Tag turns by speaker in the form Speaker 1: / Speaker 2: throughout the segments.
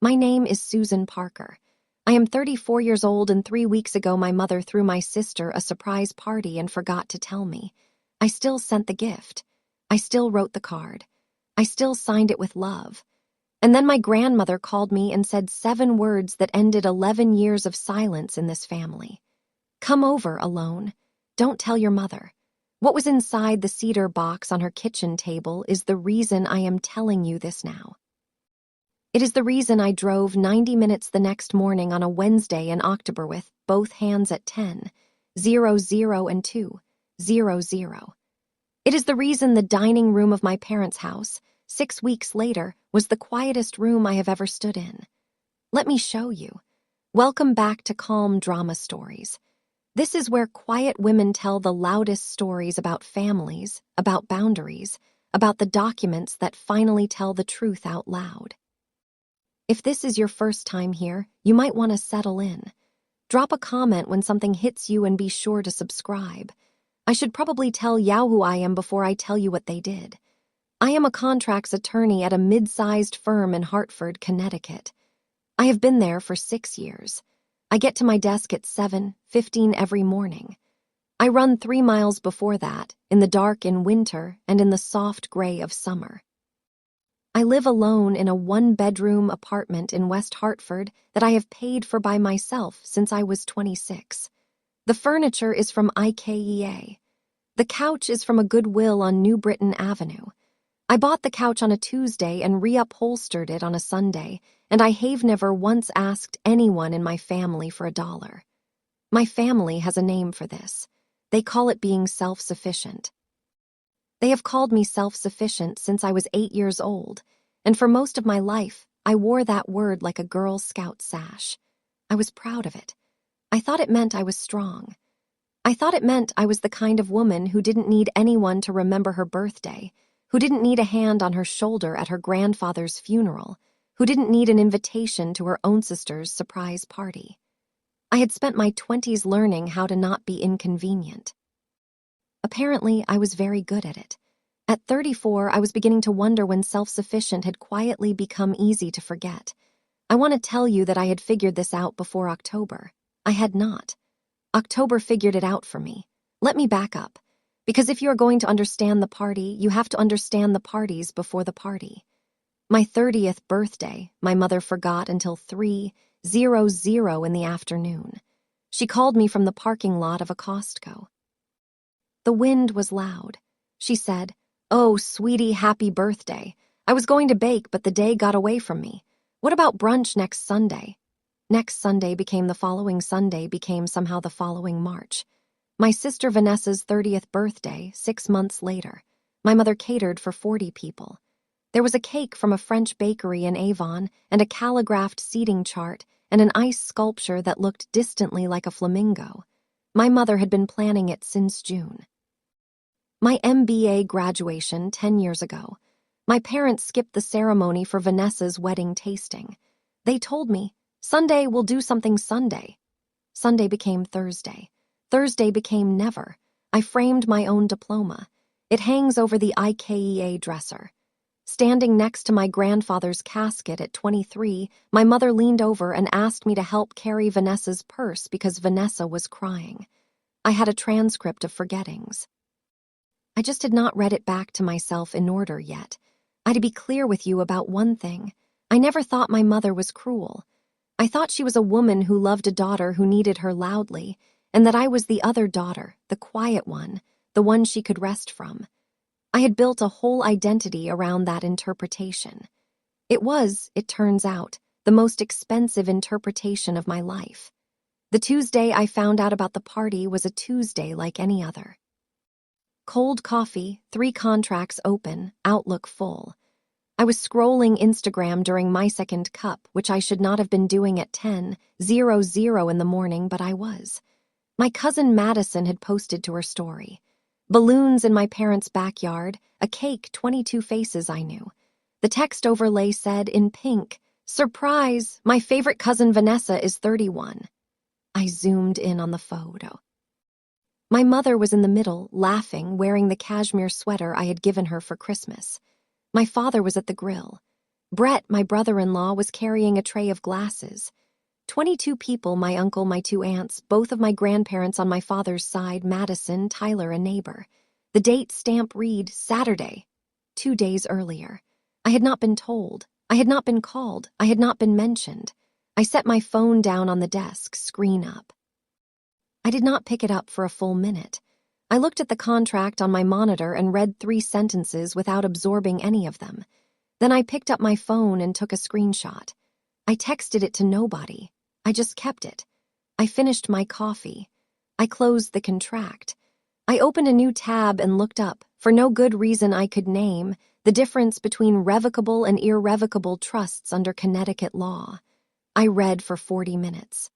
Speaker 1: My name is Susan Parker. I am 34 years old, and 3 weeks ago my mother threw my sister a surprise party and forgot to tell me. I still sent the gift. I still wrote the card. I still signed it with love. And then my grandmother called me and said 7 words that ended 11 years of silence in this family. Come over, alone. Don't tell your mother. What was inside the cedar box on her kitchen table is the reason I am telling you this now. It is the reason I drove 90 minutes the next morning on a Wednesday in October with both hands at 10, 00 and 2, 00. It is the reason the dining room of my parents' house, 6 weeks later, was the quietest room I have ever stood in. Let me show you. Welcome back to Calm Drama Stories. This is where quiet women tell the loudest stories about families, about boundaries, about the documents that finally tell the truth out loud. If this is your first time here, you might want to settle in. Drop a comment when something hits you and be sure to subscribe. I should probably tell you who I am before I tell you what they did. I am a contracts attorney at a mid-sized firm in Hartford, Connecticut. I have been there for 6 years. I get to my desk at 7:15 every morning. I run 3 miles before that, in the dark in winter and in the soft gray of summer. I live alone in a 1-bedroom apartment in West Hartford that I have paid for by myself since I was 26. The furniture is from IKEA. The couch is from a Goodwill on New Britain Avenue. I bought the couch on a Tuesday and reupholstered it on a Sunday, and I have never once asked anyone in my family for $1. My family has a name for this. They call it being self-sufficient. They have called me self-sufficient since I was 8 years old, and for most of my life, I wore that word like a Girl Scout sash. I was proud of it. I thought it meant I was strong. I thought it meant I was the kind of woman who didn't need anyone to remember her birthday, who didn't need a hand on her shoulder at her grandfather's funeral, who didn't need an invitation to her own sister's surprise party. I had spent my 20s learning how to not be inconvenient. Apparently, I was very good at it. At 34, I was beginning to wonder when self-sufficient had quietly become easy to forget. I want to tell you that I had figured this out before October. I had not. October figured it out for me. Let me back up. Because if you are going to understand the party, you have to understand the parties before the party. My 30th birthday, my mother forgot until 3:00 in the afternoon. She called me from the parking lot of a Costco. The wind was loud. She said, "Oh, sweetie, happy birthday. I was going to bake, but the day got away from me. What about brunch next Sunday?" Next Sunday became the following Sunday, became somehow the following March. My sister Vanessa's 30th birthday, 6 months later. My mother catered for 40 people. There was a cake from a French bakery in Avon and a calligraphed seating chart and an ice sculpture that looked distantly like a flamingo. My mother had been planning it since June. My MBA graduation 10 years ago. My parents skipped the ceremony for Vanessa's wedding tasting. They told me, "Sunday, we'll do something Sunday." Sunday became Thursday. Thursday became never. I framed my own diploma. It hangs over the IKEA dresser. Standing next to my grandfather's casket at 23, my mother leaned over and asked me to help carry Vanessa's purse because Vanessa was crying. I had a transcript of forgettings. I just had not read it back to myself in order yet. I had to be clear with you about one thing. I never thought my mother was cruel. I thought she was a woman who loved a daughter who needed her loudly, and that I was the other daughter, the quiet one, the one she could rest from. I had built a whole identity around that interpretation. It was, it turns out, the most expensive interpretation of my life. The Tuesday I found out about the party was a Tuesday like any other. Cold coffee, 3 contracts open, Outlook full. I was scrolling Instagram during my second cup, which I should not have been doing at 10:00 in the morning, but I was. My cousin Madison had posted to her story. Balloons in my parents' backyard, a cake, 22 faces I knew. The text overlay said in pink, "Surprise, my favorite cousin Vanessa is 31. I zoomed in on the photo. My mother was in the middle, laughing, wearing the cashmere sweater I had given her for Christmas. My father was at the grill. Brett, my brother-in-law, was carrying a tray of glasses. 22 people, my uncle, my 2 aunts, both of my grandparents on my father's side, Madison, Tyler, a neighbor. The date stamp read Saturday, 2 days earlier. I had not been told. I had not been called. I had not been mentioned. I set my phone down on the desk, screen up. I did not pick it up for a full minute. I looked at the contract on my monitor and read 3 sentences without absorbing any of them. Then I picked up my phone and took a screenshot. I texted it to nobody. I just kept it. I finished my coffee. I closed the contract. I opened a new tab and looked up, for no good reason I could name, the difference between revocable and irrevocable trusts under Connecticut law. I read for 40 minutes.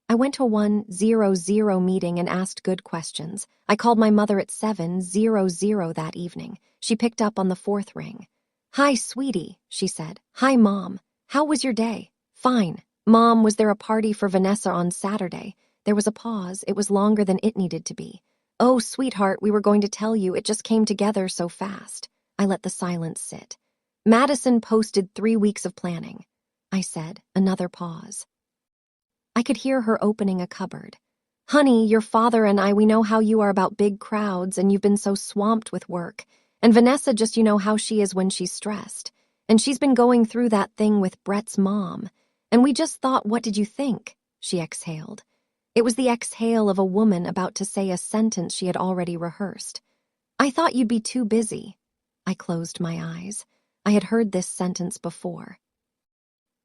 Speaker 1: I went to a 1:00 meeting and asked good questions. I called my mother at 7:00 that evening. She picked up on the 4th ring. "Hi, sweetie," she said. "Hi, Mom. How was your day?" "Fine. Mom, was there a party for Vanessa on Saturday?" There was a pause. It was longer than it needed to be. "Oh, sweetheart, we were going to tell you. It just came together so fast." I let the silence sit. "Madison posted 3 weeks of planning," I said. Another pause. I could hear her opening a cupboard. "Honey, your father and I, we know how you are about big crowds and you've been so swamped with work. And Vanessa, just you know how she is when she's stressed. And she's been going through that thing with Brett's mom. And we just thought, what did you think?" She exhaled. It was the exhale of a woman about to say a sentence she had already rehearsed. "I thought you'd be too busy." I closed my eyes. I had heard this sentence before.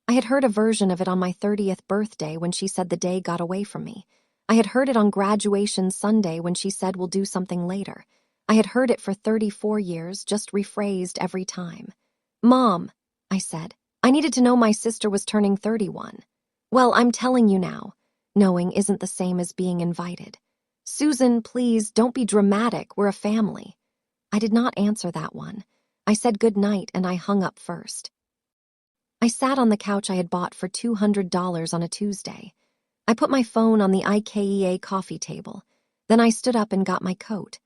Speaker 1: I had heard a version of it on my 30th birthday when she said the day got away from me. I had heard it on graduation Sunday when she said we'll do something later. I had heard it for 34 years, just rephrased every time. "Mom," I said, "I needed to know my sister was turning 31. "Well, I'm telling you now." Knowing isn't the same as being invited. "Susan, please, don't be dramatic. We're a family." I did not answer that one. I said good night and I hung up first. I sat on the couch I had bought for $200 on a Tuesday. I put my phone on the IKEA coffee table. Then I stood up and got my coat.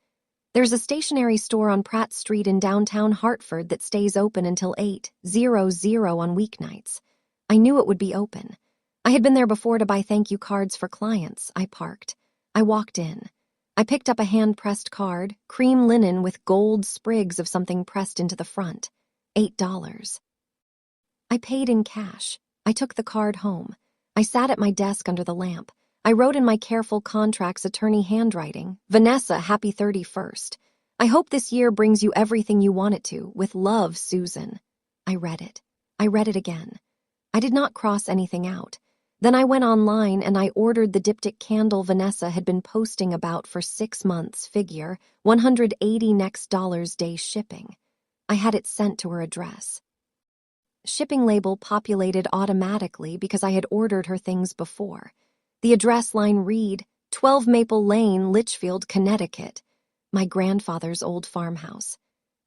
Speaker 1: There's a stationery store on Pratt Street in downtown Hartford that stays open until 8:00 on weeknights. I knew it would be open. I had been there before to buy thank you cards for clients. I parked. I walked in. I picked up a hand-pressed card, cream linen with gold sprigs of something pressed into the front. $8. I paid in cash. I took the card home. I sat at my desk under the lamp. I wrote in my careful contract's attorney handwriting, "Vanessa, happy 31st. I hope this year brings you everything you want it to. With love, Susan." I read it. I read it again. I did not cross anything out. Then I went online and I ordered the diptych candle Vanessa had been posting about for 6 months, figure, $180 next dollars day shipping. I had it sent to her address. Shipping label populated automatically because I had ordered her things before. The address line read, 12 Maple Lane, Litchfield, Connecticut, my grandfather's old farmhouse.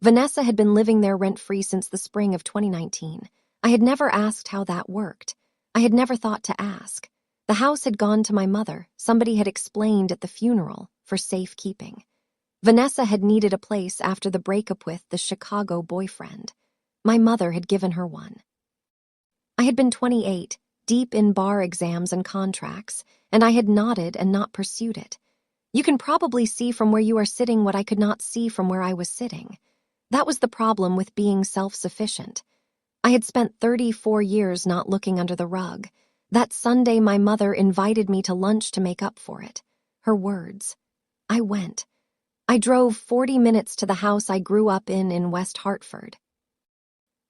Speaker 1: Vanessa had been living there rent-free since the spring of 2019. I had never asked how that worked. I had never thought to ask. The house had gone to my mother. Somebody had explained at the funeral, for safekeeping. Vanessa had needed a place after the breakup with the Chicago boyfriend. My mother had given her one. I had been 28, deep in bar exams and contracts, and I had nodded and not pursued it. You can probably see from where you are sitting what I could not see from where I was sitting. That was the problem with being self-sufficient. I had spent 34 years not looking under the rug. That Sunday my mother invited me to lunch to make up for it. Her words. I went. I drove 40 minutes to the house I grew up in West Hartford.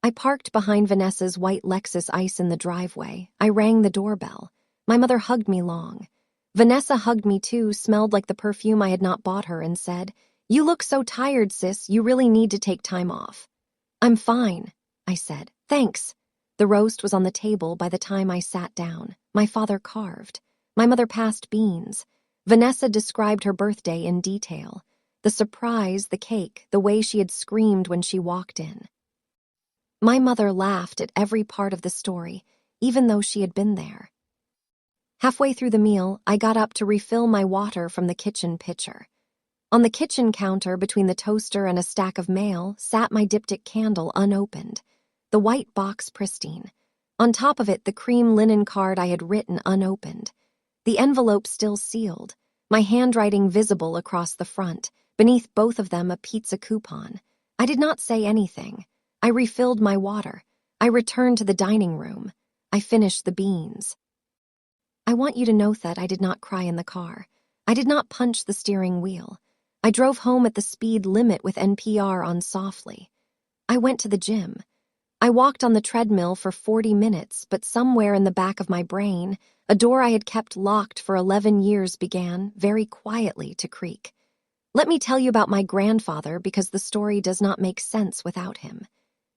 Speaker 1: I parked behind Vanessa's white Lexus ICE in the driveway. I rang the doorbell. My mother hugged me long. Vanessa hugged me too, smelled like the perfume I had not bought her, and said, "You look so tired, sis. You really need to take time off." "I'm fine," I said. "Thanks." The roast was on the table by the time I sat down. My father carved. My mother passed beans. Vanessa described her birthday in detail. The surprise, the cake, the way she had screamed when she walked in. My mother laughed at every part of the story, even though she had been there. Halfway through the meal, I got up to refill my water from the kitchen pitcher. On the kitchen counter, between the toaster and a stack of mail, sat my diptych candle unopened. the white box pristine. On top of it, the cream linen card I had written unopened. The envelope still sealed, my handwriting visible across the front, beneath both of them a pizza coupon. I did not say anything. I refilled my water. I returned to the dining room. I finished the beans. I want you to note that I did not cry in the car. I did not punch the steering wheel. I drove home at the speed limit with NPR on softly. I went to the gym. I walked on the treadmill for 40 minutes, but somewhere in the back of my brain, a door I had kept locked for 11 years began, very quietly, to creak. Let me tell you about my grandfather because the story does not make sense without him.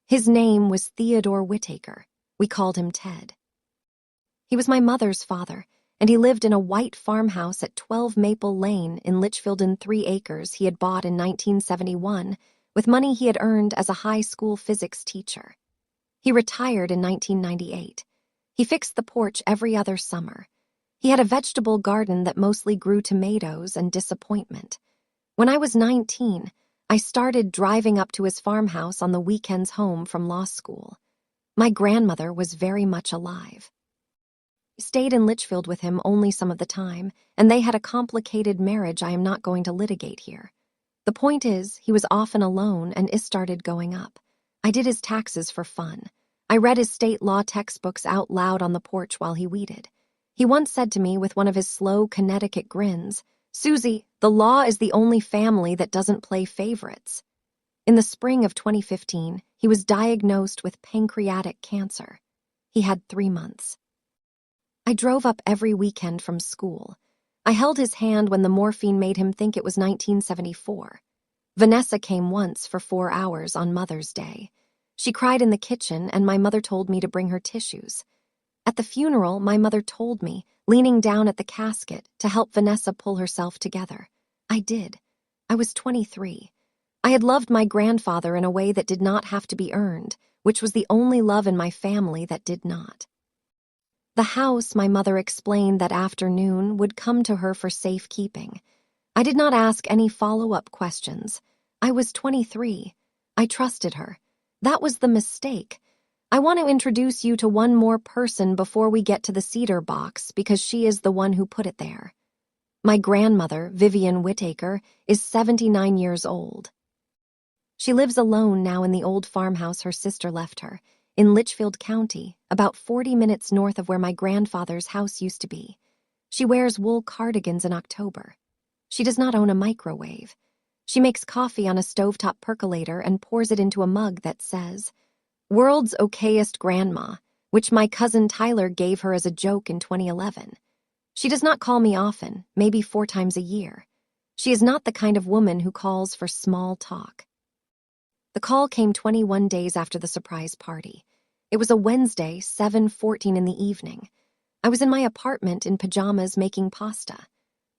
Speaker 1: His name was Theodore Whittaker. We called him Ted. He was my mother's father, and he lived in a white farmhouse at 12 Maple Lane in Litchfield in 3 acres he had bought in 1971 with money he had earned as a high school physics teacher. He retired in 1998. He fixed the porch every other summer. He had a vegetable garden that mostly grew tomatoes and disappointment. When I was 19, I started driving up to his farmhouse on the weekends home from law school. My grandmother was very much alive. I stayed in Litchfield with him only some of the time, and they had a complicated marriage I am not going to litigate here. The point is, he was often alone and I started going up. I did his taxes for fun. I read his state law textbooks out loud on the porch while he weeded. He once said to me with one of his slow Connecticut grins, "Susie, the law is the only family that doesn't play favorites." In the spring of 2015, he was diagnosed with pancreatic cancer. He had 3 months. I drove up every weekend from school. I held his hand when the morphine made him think it was 1974. Vanessa came once for 4 hours on Mother's Day. She cried in the kitchen, and my mother told me to bring her tissues. At the funeral, my mother told me, leaning down at the casket, to help Vanessa pull herself together. I did. I was 23. I had loved my grandfather in a way that did not have to be earned, which was the only love in my family that did not. The house, my mother explained that afternoon, would come to her for safekeeping. I did not ask any follow-up questions. I was 23. I trusted her. That was the mistake. I want to introduce you to one more person before we get to the cedar box because she is the one who put it there. My grandmother, Vivian Whittaker, is 79 years old. She lives alone now in the old farmhouse her sister left her, in Litchfield County, about 40 minutes north of where my grandfather's house used to be. She wears wool cardigans in October. She does not own a microwave. She makes coffee on a stovetop percolator and pours it into a mug that says, "World's okayest grandma," which my cousin Tyler gave her as a joke in 2011. She does not call me often, maybe 4 times a year. She is not the kind of woman who calls for small talk. The call came 21 days after the surprise party. It was a Wednesday, 7:14 in the evening. I was in my apartment in pajamas making pasta.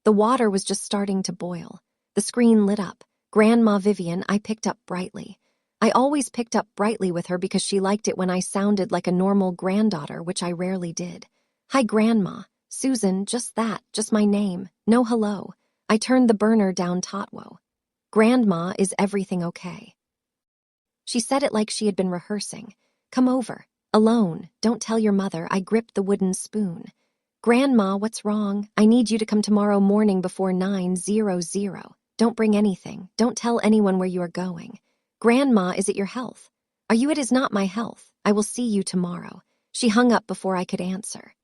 Speaker 1: The water was just starting to boil. The screen lit up. Grandma Vivian, I picked up brightly. I always picked up brightly with her because she liked it when I sounded like a normal granddaughter, which I rarely did. "Hi, Grandma." "Susan, just that, just my name. No hello." I turned the burner down Totwo. "Grandma, is everything okay?" She said it like she had been rehearsing. "Come over. Alone. Don't tell your mother." I gripped the wooden spoon. "Grandma, what's wrong? I need you to come tomorrow morning before 9:00. Don't bring anything. Don't tell anyone where you are going. Grandma, is it your health?" "Are you? It is not my health. I will see you tomorrow." She hung up before I could answer.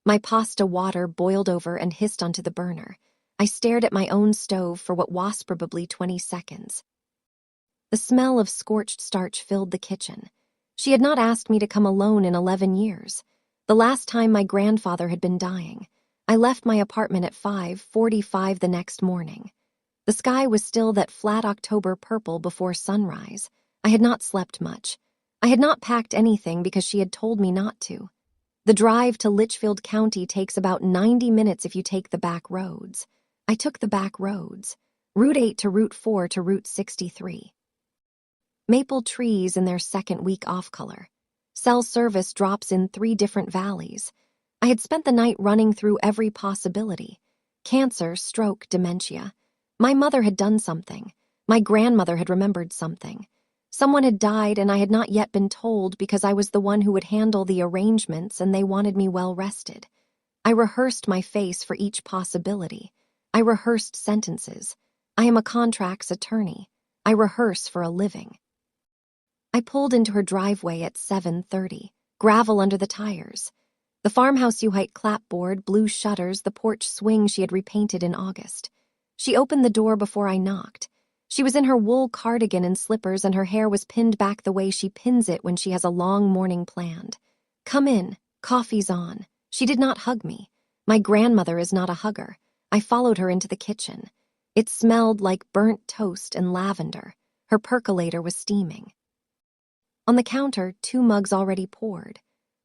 Speaker 1: My pasta water boiled over and hissed onto the burner. I stared at my own stove for what was probably 20 seconds. The smell of scorched starch filled the kitchen. She had not asked me to come alone in 11 years. The last time my grandfather had been dying. I left my apartment at 5:45 the next morning. The sky was still that flat October purple before sunrise. I had not slept much. I had not packed anything because she had told me not to. The drive to Litchfield County takes about 90 minutes if you take the back roads. I took the back roads. Route 8 to Route 4 to Route 63. Maple trees in their second week off color. Cell service drops in 3 different valleys. I had spent the night running through every possibility. Cancer, stroke, dementia. My mother had done something. My grandmother had remembered something. Someone had died and I had not yet been told because I was the one who would handle the arrangements and they wanted me well rested. I rehearsed my face for each possibility. I rehearsed sentences. I am a contracts attorney. I rehearse for a living. I pulled into her driveway at 7:30, gravel under the tires. The farmhouse U-height clapboard, blue shutters, the porch swing she had repainted in August. She opened the door before I knocked. She was in her wool cardigan and slippers and her hair was pinned back the way she pins it when she has a long morning planned. "Come in, coffee's on." She did not hug me. My grandmother is not a hugger. I followed her into the kitchen. It smelled like burnt toast and lavender. Her percolator was steaming. On the counter, 2 mugs already poured.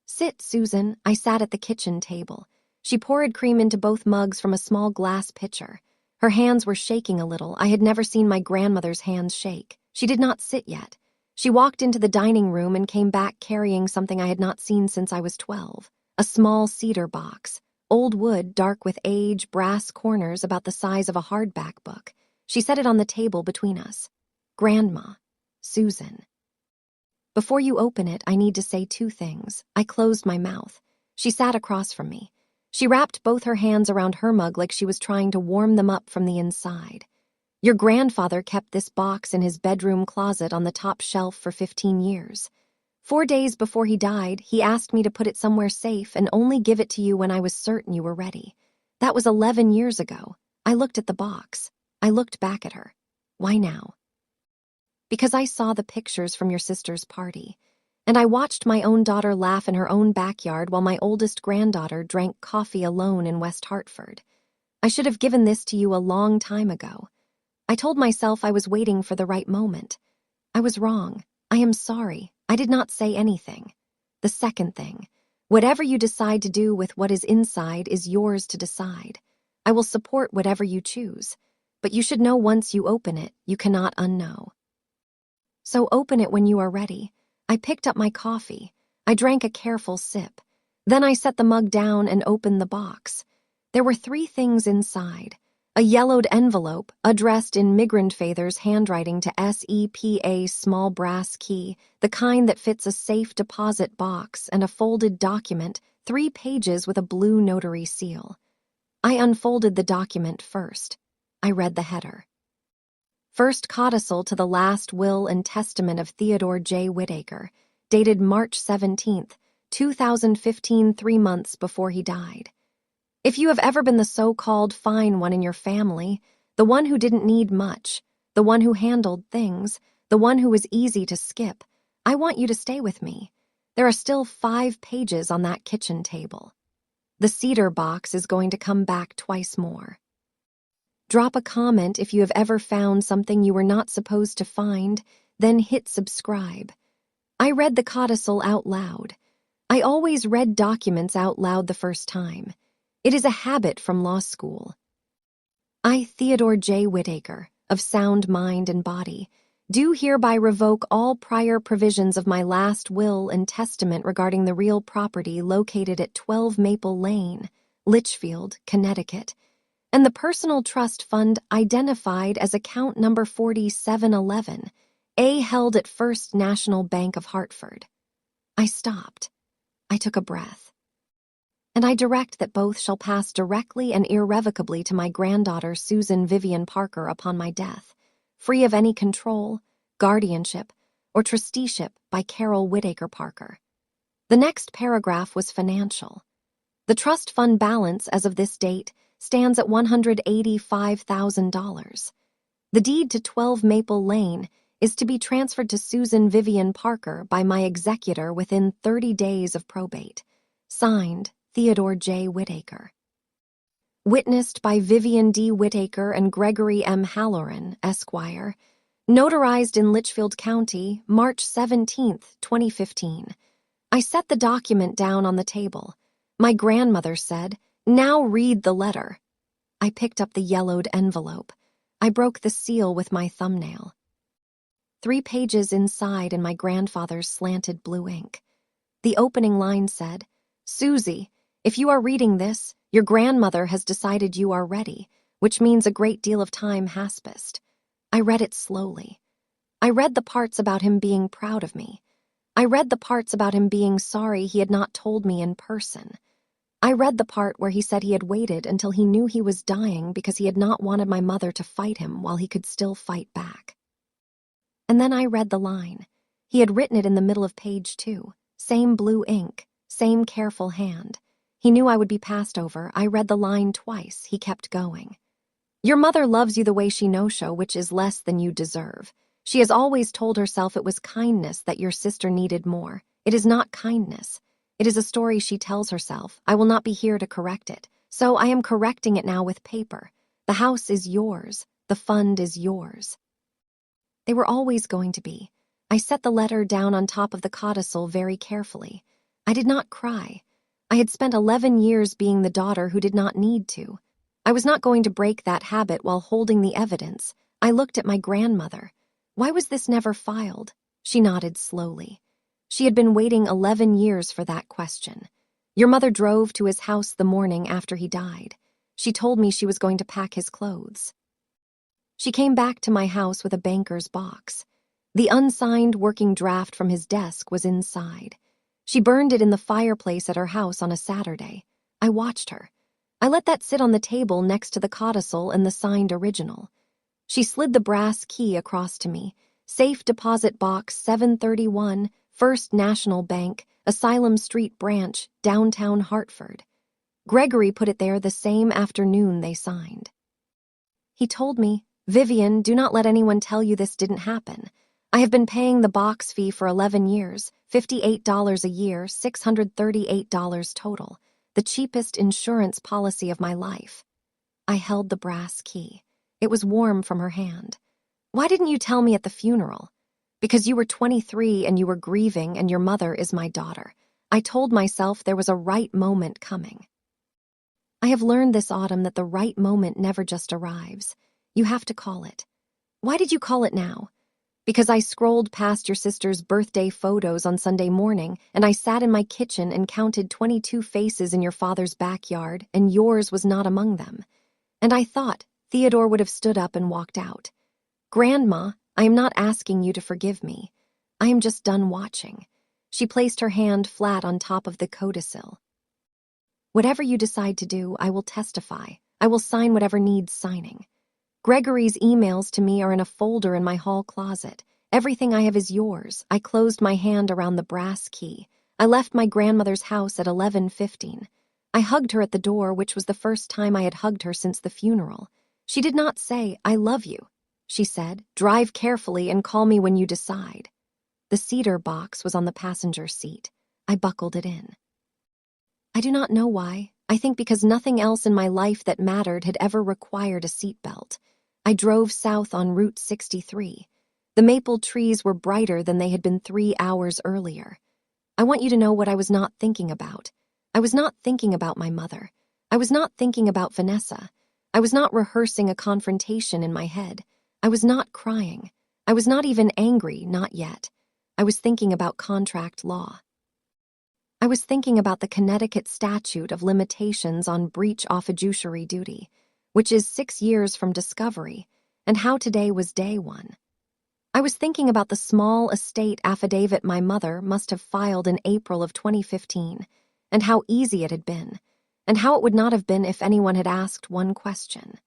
Speaker 1: "Sit, Susan." I sat at the kitchen table. She poured cream into both mugs from a small glass pitcher. Her hands were shaking a little. I had never seen my grandmother's hands shake. She did not sit yet. She walked into the dining room and came back carrying something I had not seen since I was 12. A small cedar box. Old wood, dark with age, brass corners about the size of a hardback book. She set it on the table between us. "Grandma, Susan." "Before you open it, I need to say 2 things." I closed my mouth. She sat across from me. She wrapped both her hands around her mug like she was trying to warm them up from the inside. "Your grandfather kept this box in his bedroom closet on the top shelf for 15 years. 4 days before he died, he asked me to put it somewhere safe and only give it to you when I was certain you were ready. That was 11 years ago." I looked at the box. I looked back at her. "Why now?" "Because I saw the pictures from your sister's party, and I watched my own daughter laugh in her own backyard while my oldest granddaughter drank coffee alone in West Hartford. I should have given this to you a long time ago. I told myself I was waiting for the right moment. I was wrong. I am sorry. I did not say anything. The second thing, whatever you decide to do with what is inside is yours to decide. I will support whatever you choose, but you should know once you open it, you cannot unknow. So open it when you are ready." I picked up my coffee. I drank a careful sip. Then I set the mug down and opened the box. There were 3 things inside. A yellowed envelope, addressed in Migrantfäther's handwriting to SEPA small brass key, the kind that fits a safe deposit box, and a folded document, 3 pages with a blue notary seal. I unfolded the document first. I read the header. "First codicil to the last will and testament of Theodore J. Whittaker, dated March 17, 2015, 3 months before he died. If you have ever been the so-called fine one in your family, the one who didn't need much, the one who handled things, the one who was easy to skip, I want you to stay with me. There are still 5 pages on that kitchen table. The cedar box is going to come back twice more. Drop a comment if you have ever found something you were not supposed to find, then hit subscribe." I read the codicil out loud. I always read documents out loud the first time. It is a habit from law school. "I, Theodore J. Whittaker, of sound mind and body, do hereby revoke all prior provisions of my last will and testament regarding the real property located at 12 Maple Lane, Litchfield, Connecticut, and the personal trust fund identified as account number 4711, A held at First National Bank of Hartford." I stopped. I took a breath. "And I direct that both shall pass directly and irrevocably to my granddaughter Susan Vivian Parker upon my death, free of any control, guardianship, or trusteeship by Carol Whittaker Parker." The next paragraph was financial. "The trust fund balance as of this date stands at $185,000. The deed to 12 Maple Lane is to be transferred to Susan Vivian Parker by my executor within 30 days of probate. Signed, Theodore J. Whittaker. Witnessed by Vivian D. Whittaker and Gregory M. Halloran, Esquire. Notarized in Litchfield County, March 17, 2015. I set the document down on the table. My grandmother said, 'Now read the letter.' I picked up the yellowed envelope. I broke the seal with my thumbnail. 3 pages inside in my grandfather's slanted blue ink. The opening line said, 'Susie, if you are reading this, your grandmother has decided you are ready, which means a great deal of time has passed.' I read it slowly. I read the parts about him being proud of me. I read the parts about him being sorry he had not told me in person. I read the part where he said he had waited until he knew he was dying because he had not wanted my mother to fight him while he could still fight back. And then I read the line. He had written it in the middle of page 2. Same blue ink, same careful hand. He knew I would be passed over. I read the line twice. He kept going. Your mother loves you the way she no-show, which is less than you deserve. She has always told herself it was kindness that your sister needed more. It is not kindness. It is a story she tells herself. I will not be here to correct it. So I am correcting it now with paper. The house is yours. The fund is yours. They were always going to be. I set the letter down on top of the codicil very carefully. I did not cry. I had spent 11 years being the daughter who did not need to. I was not going to break that habit while holding the evidence. I looked at my grandmother. Why was this never filed? She nodded slowly. She had been waiting 11 years for that question. Your mother drove to his house the morning after he died. She told me she was going to pack his clothes. She came back to my house with a banker's box. The unsigned working draft from his desk was inside. She burned it in the fireplace at her house on a Saturday. I watched her. I let that sit on the table next to the codicil and the signed original. She slid the brass key across to me. Safe Deposit Box 731, First National Bank, Asylum Street Branch, downtown Hartford. Gregory put it there the same afternoon they signed. He told me, Vivian, do not let anyone tell you this didn't happen. I have been paying the box fee for 11 years, $58 a year, $638 total, the cheapest insurance policy of my life. I held the brass key. It was warm from her hand. Why didn't you tell me at the funeral? Because you were 23 and you were grieving and your mother is my daughter. I told myself there was a right moment coming. I have learned this autumn that the right moment never just arrives. You have to call it. Why did you call it now? Because I scrolled past your sister's birthday photos on Sunday morning and I sat in my kitchen and counted 22 faces in your father's backyard and yours was not among them. And I thought Theodore would have stood up and walked out. Grandma, I am not asking you to forgive me. I am just done watching. She placed her hand flat on top of the codicil. Whatever you decide to do, I will testify. I will sign whatever needs signing. Gregory's emails to me are in a folder in my hall closet. Everything I have is yours. I closed my hand around the brass key. I left my grandmother's house at 11:15. I hugged her at the door, which was the first time I had hugged her since the funeral. She did not say, I love you. She said, drive carefully and call me when you decide. The cedar box was on the passenger seat. I buckled it in. I do not know why. I think because nothing else in my life that mattered had ever required a seatbelt. I drove south on Route 63. The maple trees were brighter than they had been 3 hours earlier. I want you to know what I was not thinking about. I was not thinking about my mother. I was not thinking about Vanessa. I was not rehearsing a confrontation in my head. I was not crying. I was not even angry, not yet. I was thinking about contract law. I was thinking about the Connecticut statute of limitations on breach of fiduciary duty, which is 6 years from discovery, and how today was day 1. I was thinking about the small estate affidavit my mother must have filed in April of 2015, and how easy it had been, and how it would not have been if anyone had asked one question.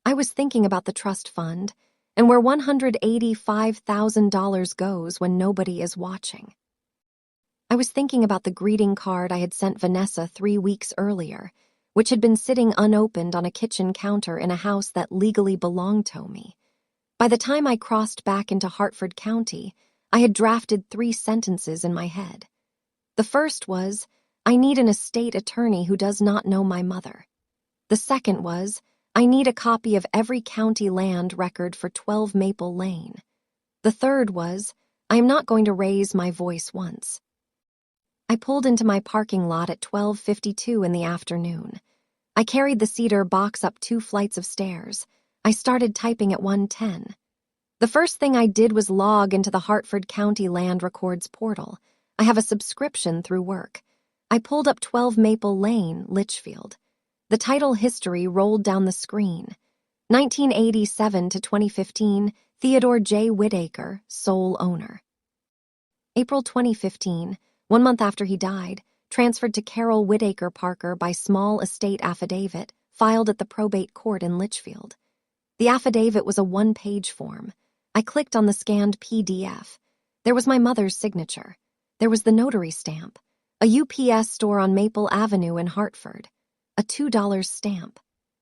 Speaker 1: I was thinking about the trust fund, and where $185,000 goes when nobody is watching. I was thinking about the greeting card I had sent Vanessa 3 weeks earlier, which had been sitting unopened on a kitchen counter in a house that legally belonged to me. By the time I crossed back into Hartford County, I had drafted 3 sentences in my head. The first was, I need an estate attorney who does not know my mother. The second was, I need a copy of every county land record for 12 Maple Lane. The third was, I am not going to raise my voice once. I pulled into my parking lot at 12:52 in the afternoon. I carried the cedar box up 2 flights of stairs. I started typing at 1:10. The first thing I did was log into the Hartford County Land Records portal. I have a subscription through work. I pulled up 12 Maple Lane, Litchfield. The title history rolled down the screen. 1987 to 2015, Theodore J. Whitaker, sole owner. April 2015, 1 month after he died, transferred to Carol Whitaker Parker by small estate affidavit filed at the probate court in Litchfield. The affidavit was a 1-page form. I clicked on the scanned PDF. There was my mother's signature. There was the notary stamp. A UPS store on Maple Avenue in Hartford. A $2 stamp.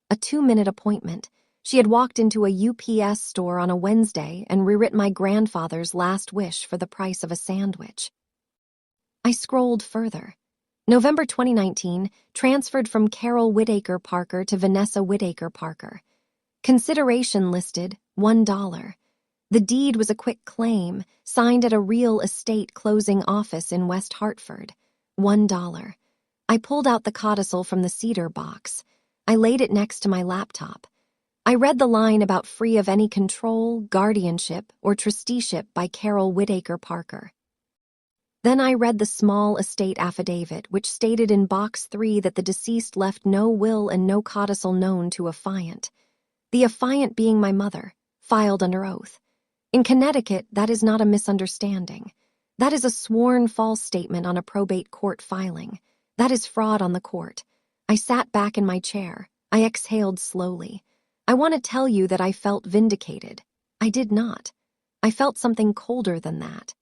Speaker 1: A 2-minute appointment. She had walked into a UPS store on a Wednesday and rewritten my grandfather's last wish for the price of a sandwich. I scrolled further. November 2019, transferred from Carol Whitaker Parker to Vanessa Whitaker Parker. Consideration listed, $1. The deed was a quick claim, signed at a real estate closing office in West Hartford. $1. I pulled out the codicil from the cedar box. I laid it next to my laptop. I read the line about free of any control, guardianship, or trusteeship by Carol Whitaker Parker. Then I read the small estate affidavit, which stated in box 3 that the deceased left no will and no codicil known to affiant. The affiant being my mother, filed under oath. In Connecticut, that is not a misunderstanding. That is a sworn false statement on a probate court filing. That is fraud on the court. I sat back in my chair. I exhaled slowly. I want to tell you that I felt vindicated. I did not. I felt something colder than that.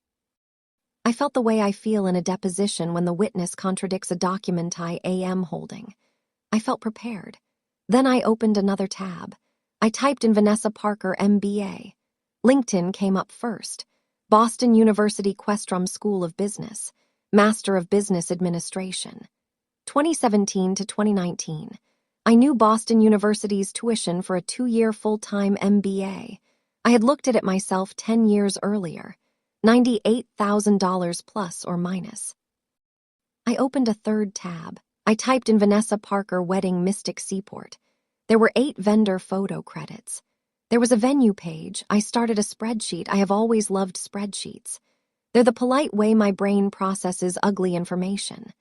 Speaker 1: I felt the way I feel in a deposition when the witness contradicts a document I am holding. I felt prepared. Then I opened another tab. I typed in Vanessa Parker, MBA. LinkedIn came up first. Boston University Questrom School of Business. Master of Business Administration. 2017 to 2019. I knew Boston University's tuition for a 2-year full-time MBA. I had looked at it myself 10 years earlier. $98,000 plus or minus. I opened a third tab. I typed in Vanessa Parker Wedding Mystic Seaport. There were 8 vendor photo credits. There was a venue page. I started a spreadsheet. I have always loved spreadsheets. They're the polite way my brain processes ugly information.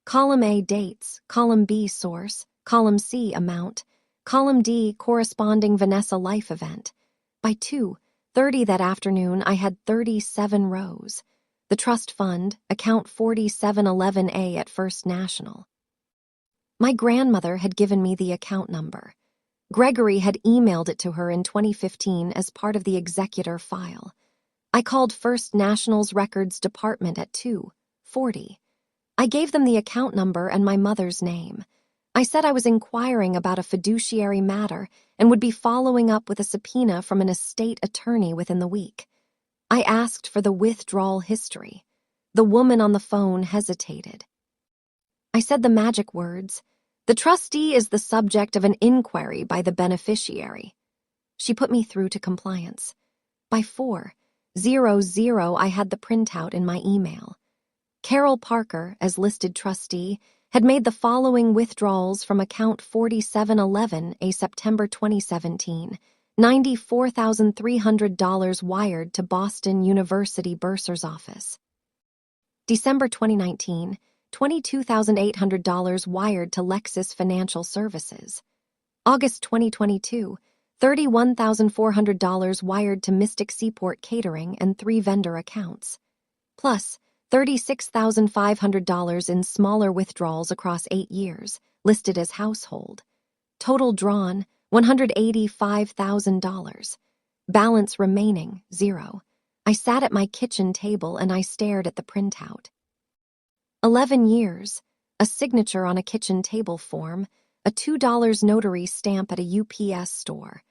Speaker 1: Column A, dates. Column B, source. Column C, amount. Column D, corresponding Vanessa life event. By 2:30 that afternoon, I had 37 rows. The trust fund, account 4711A at First National. My grandmother had given me the account number. Gregory had emailed it to her in 2015 as part of the executor file. I called First National's records department at 2:40. I gave them the account number and my mother's name. I said I was inquiring about a fiduciary matter and would be following up with a subpoena from an estate attorney within the week. I asked for the withdrawal history. The woman on the phone hesitated. I said the magic words, "The trustee is the subject of an inquiry by the beneficiary." She put me through to compliance. By 4:00, I had the printout in my email. Carol Parker, as listed trustee, had made the following withdrawals from account 4711, a September 2017, $94,300 wired to Boston University bursar's office. December 2019, $22,800 wired to Lexis Financial Services. August 2022, $31,400 wired to Mystic Seaport Catering and 3 vendor accounts. Plus, $36,500 in smaller withdrawals across 8 years, listed as household. Total drawn, $185,000. Balance remaining, 0. I sat at my kitchen table and I stared at the printout. 11 years, a signature on a kitchen table form, a $2 notary stamp at a UPS store,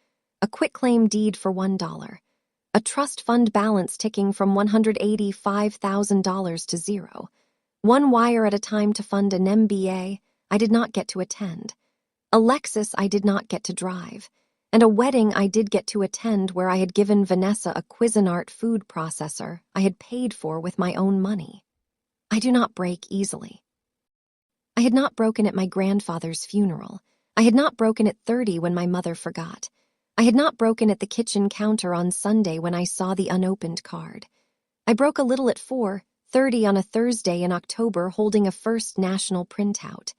Speaker 1: a quitclaim deed for $1. A trust fund balance ticking from $185,000 to 0. 1 wire at a time to fund an MBA I did not get to attend. A Lexus I did not get to drive. And a wedding I did get to attend where I had given Vanessa a Cuisinart food processor I had paid for with my own money. I do not break easily. I had not broken at my grandfather's funeral. I had not broken at 30 when my mother forgot. I had not broken at the kitchen counter on Sunday when I saw the unopened card. I broke a little at 4:30 on a Thursday in October holding a First National printout.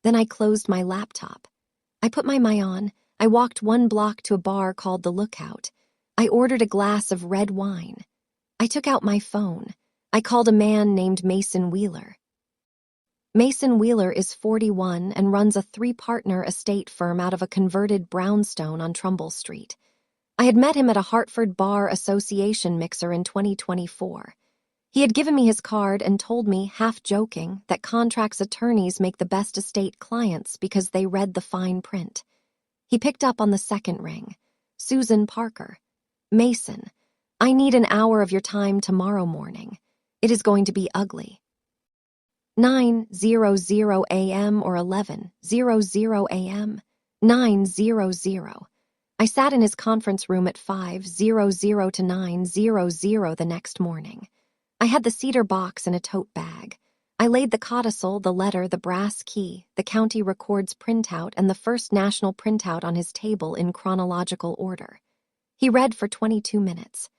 Speaker 1: Then I closed my laptop. I put my on. I walked 1 block to a bar called The Lookout. I ordered a glass of red wine. I took out my phone. I called a man named Mason Wheeler. Mason Wheeler is 41 and runs a 3-partner estate firm out of a converted brownstone on Trumbull Street. I had met him at a Hartford Bar Association mixer in 2024. He had given me his card and told me, half joking, that contracts attorneys make the best estate clients because they read the fine print. He picked up on the second ring. Susan Parker. Mason, I need an hour of your time tomorrow morning. It is going to be ugly. 9:00 a.m. or 11:00 a.m. 9:00. I sat in his conference room at 5:00 to 9:00 the next morning. I had the cedar box in a tote bag. I laid the codicil, the letter, the brass key, the county records printout, and the First National printout on his table in chronological order. He read for 22 minutes.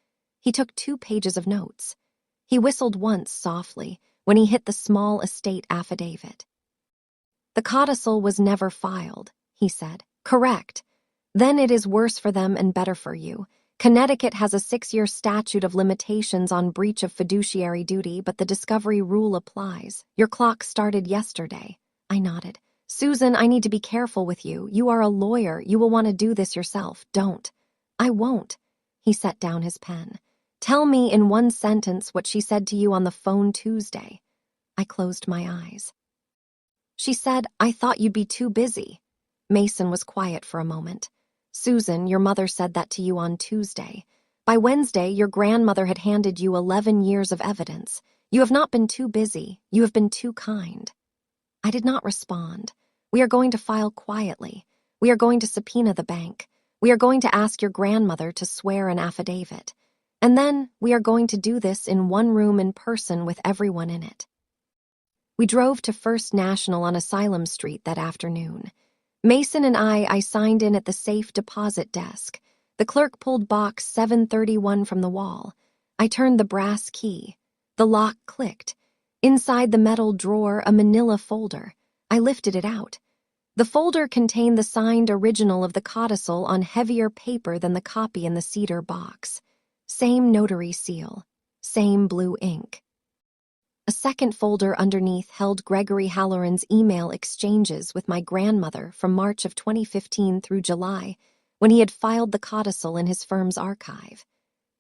Speaker 1: He took 2 pages of notes. He whistled once softly when he hit the small estate affidavit. The codicil was never filed, he said. Correct. Then it is worse for them and better for you. Connecticut has a 6-year statute of limitations on breach of fiduciary duty, but the discovery rule applies. Your clock started yesterday. I nodded. Susan, I need to be careful with you. You are a lawyer. You will want to do this yourself. Don't. I won't. He set down his pen. Tell me in 1 sentence what she said to you on the phone Tuesday. I closed my eyes. She said, I thought you'd be too busy. Mason was quiet for a moment. Susan, your mother said that to you on Tuesday. By Wednesday, your grandmother had handed you 11 years of evidence. You have not been too busy. You have been too kind. I did not respond. We are going to file quietly. We are going to subpoena the bank. We are going to ask your grandmother to swear an affidavit. And then we are going to do this in 1 room in person with everyone in it. We drove to First National on Asylum Street that afternoon. Mason and I signed in at the safe deposit desk. The clerk pulled box 731 from the wall. I turned the brass key. The lock clicked. Inside the metal drawer, a manila folder. I lifted it out. The folder contained the signed original of the codicil on heavier paper than the copy in the cedar box. Same notary seal. Same blue ink. A second folder underneath held Gregory Halloran's email exchanges with my grandmother from March of 2015 through July, when he had filed the codicil in his firm's archive.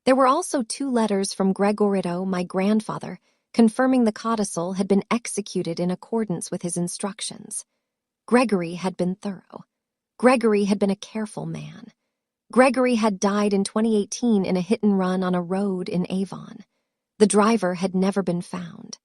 Speaker 1: There were also 2 letters from Gregorito, my grandfather, confirming the codicil had been executed in accordance with his instructions. Gregory had been thorough. Gregory had been a careful man. Gregory had died in 2018 in a hit-and-run on a road in Avon. The driver had never been found.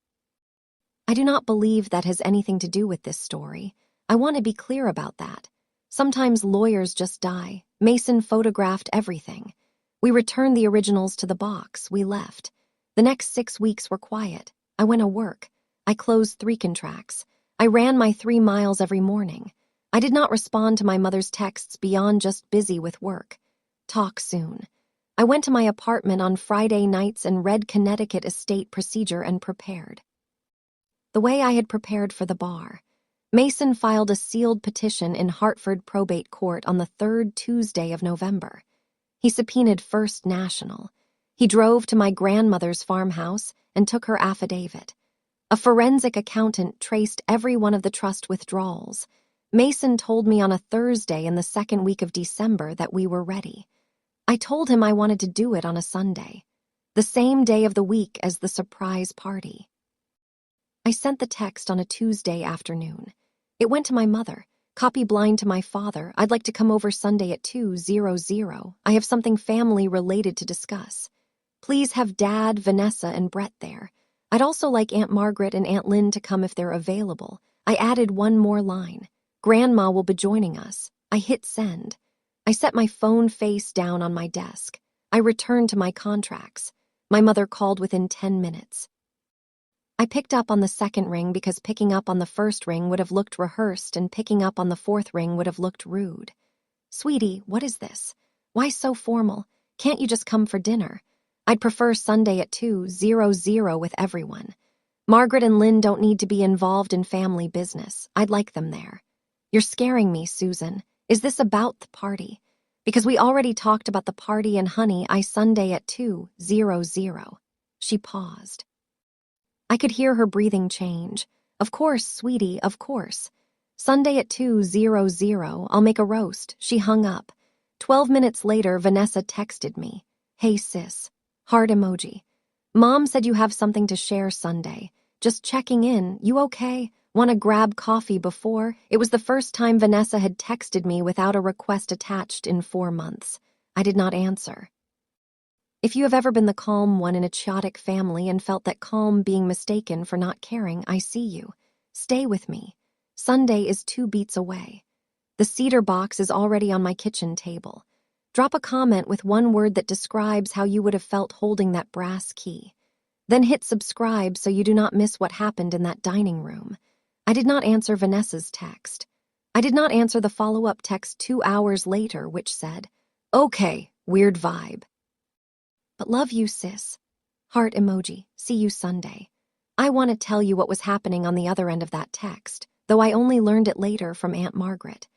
Speaker 1: I do not believe that has anything to do with this story. I want to be clear about that. Sometimes lawyers just die. Mason photographed everything. We returned the originals to the box. We left. The next 6 weeks were quiet. I went to work. I closed 3 contracts. I ran my 3 miles every morning. I did not respond to my mother's texts beyond just busy with work. Talk soon. I went to my apartment on Friday nights and read Connecticut estate procedure and prepared. The way I had prepared for the bar. Mason filed a sealed petition in Hartford Probate Court on the 3rd Tuesday of November. He subpoenaed First National. He drove to my grandmother's farmhouse and took her affidavit. A forensic accountant traced every one of the trust withdrawals. Mason told me on a Thursday in the 2nd week of December that we were ready. I told him I wanted to do it on a Sunday, the same day of the week as the surprise party. I sent the text on a Tuesday afternoon. It went to my mother, copy blind to my father. I'd like to come over Sunday at 2:00. I have something family-related to discuss. Please have Dad, Vanessa, and Brett there. I'd also like Aunt Margaret and Aunt Lynn to come if they're available. I added 1 more line. Grandma will be joining us. I hit send. I set my phone face down on my desk. I returned to my contracts. My mother called within 10 minutes. I picked up on the 2nd ring because picking up on the 1st ring would have looked rehearsed and picking up on the 4th ring would have looked rude. Sweetie, what is this? Why so formal? Can't you just come for dinner? I'd prefer Sunday at 2:00 with everyone. Margaret and Lynn don't need to be involved in family business. I'd like them there. You're scaring me, Susan. Is this about the party? Because we already talked about the party and honey, I Sunday at 2:00. She paused. I could hear her breathing change. Of course, sweetie, of course. Sunday at 2:00, I'll make a roast. She hung up. 12 minutes later, Vanessa texted me. Hey sis. Heart emoji. Mom said you have something to share Sunday. Just checking in. You okay? Want to grab coffee before? It was the first time Vanessa had texted me without a request attached in 4 months. I did not answer. If you have ever been the calm one in a chaotic family and felt that calm being mistaken for not caring, I see you. Stay with me. Sunday is 2 beats away. The cedar box is already on my kitchen table. Drop a comment with one word that describes how you would have felt holding that brass key. Then hit subscribe so you do not miss what happened in that dining room. I did not answer Vanessa's text. I did not answer the follow-up text 2 hours later, which said, okay, weird vibe. But love you, sis. Heart emoji. See you Sunday. I want to tell you what was happening on the other end of that text, though I only learned it later from Aunt Margaret.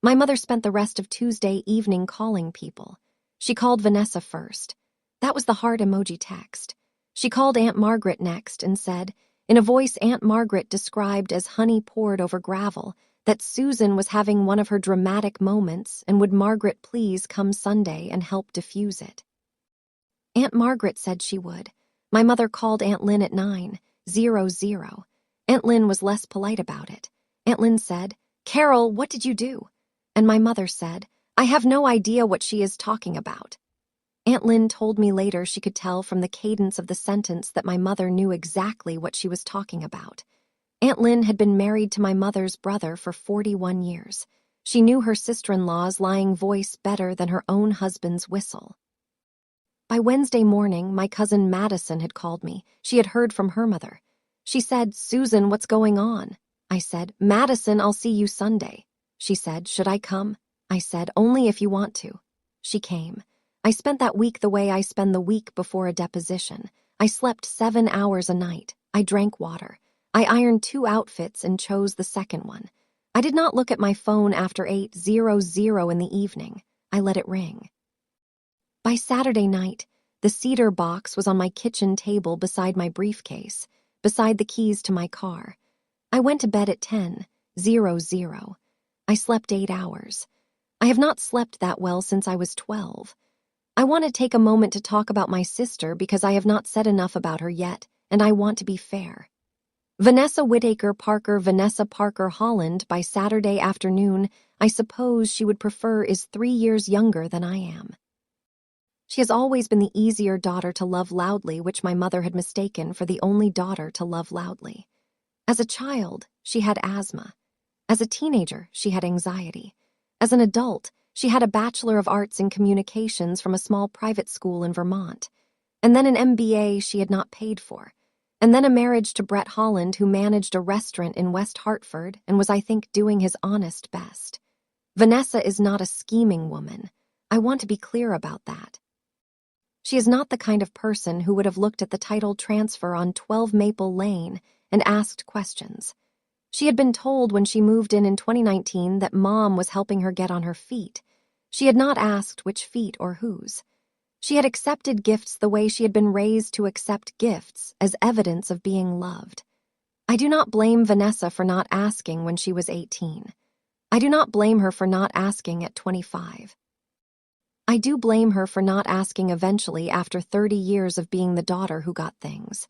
Speaker 1: My mother spent the rest of Tuesday evening calling people. She called Vanessa first. That was the heart emoji text. She called Aunt Margaret next and said, in a voice Aunt Margaret described as honey poured over gravel, that Susan was having one of her dramatic moments and would Margaret please come Sunday and help diffuse it. Aunt Margaret said she would. My mother called Aunt Lynn at 9:00. Aunt Lynn was less polite about it. Aunt Lynn said, Carol, what did you do? And my mother said, I have no idea what she is talking about. Aunt Lynn told me later she could tell from the cadence of the sentence that my mother knew exactly what she was talking about. Aunt Lynn had been married to my mother's brother for 41 years. She knew her sister-in-law's lying voice better than her own husband's whistle. By Wednesday morning, my cousin Madison had called me. She had heard from her mother. She said, Susan, what's going on? I said, Madison, I'll see you Sunday. She said, should I come? I said, only if you want to. She came. I spent that week the way I spend the week before a deposition. I slept 7 hours a night. I drank water. I ironed 2 outfits and chose the second one. I did not look at my phone after 8:00 in the evening. I let it ring. By Saturday night, the cedar box was on my kitchen table beside my briefcase, beside the keys to my car. I went to bed at 10:00. I slept 8 hours. I have not slept that well since I was 12. I want to take a moment to talk about my sister because I have not said enough about her yet, and I want to be fair. Vanessa Whittaker Parker Vanessa Parker Holland by Saturday afternoon, I suppose she would prefer, is 3 years younger than I am. She has always been the easier daughter to love loudly, which my mother had mistaken for the only daughter to love loudly. As a child, she had asthma. As a teenager, she had anxiety. As an adult, she had a Bachelor of Arts in Communications from a small private school in Vermont. And then an MBA she had not paid for. And then a marriage to Brett Holland, who managed a restaurant in West Hartford and was, I think, doing his honest best. Vanessa is not a scheming woman. I want to be clear about that. She is not the kind of person who would have looked at the title transfer on 12 Maple Lane and asked questions. She had been told when she moved in 2019 that Mom was helping her get on her feet. She had not asked which feet or whose. She had accepted gifts the way she had been raised to accept gifts, as evidence of being loved. I do not blame Vanessa for not asking when she was 18. I do not blame her for not asking at 25. I do blame her for not asking eventually after 30 years of being the daughter who got things.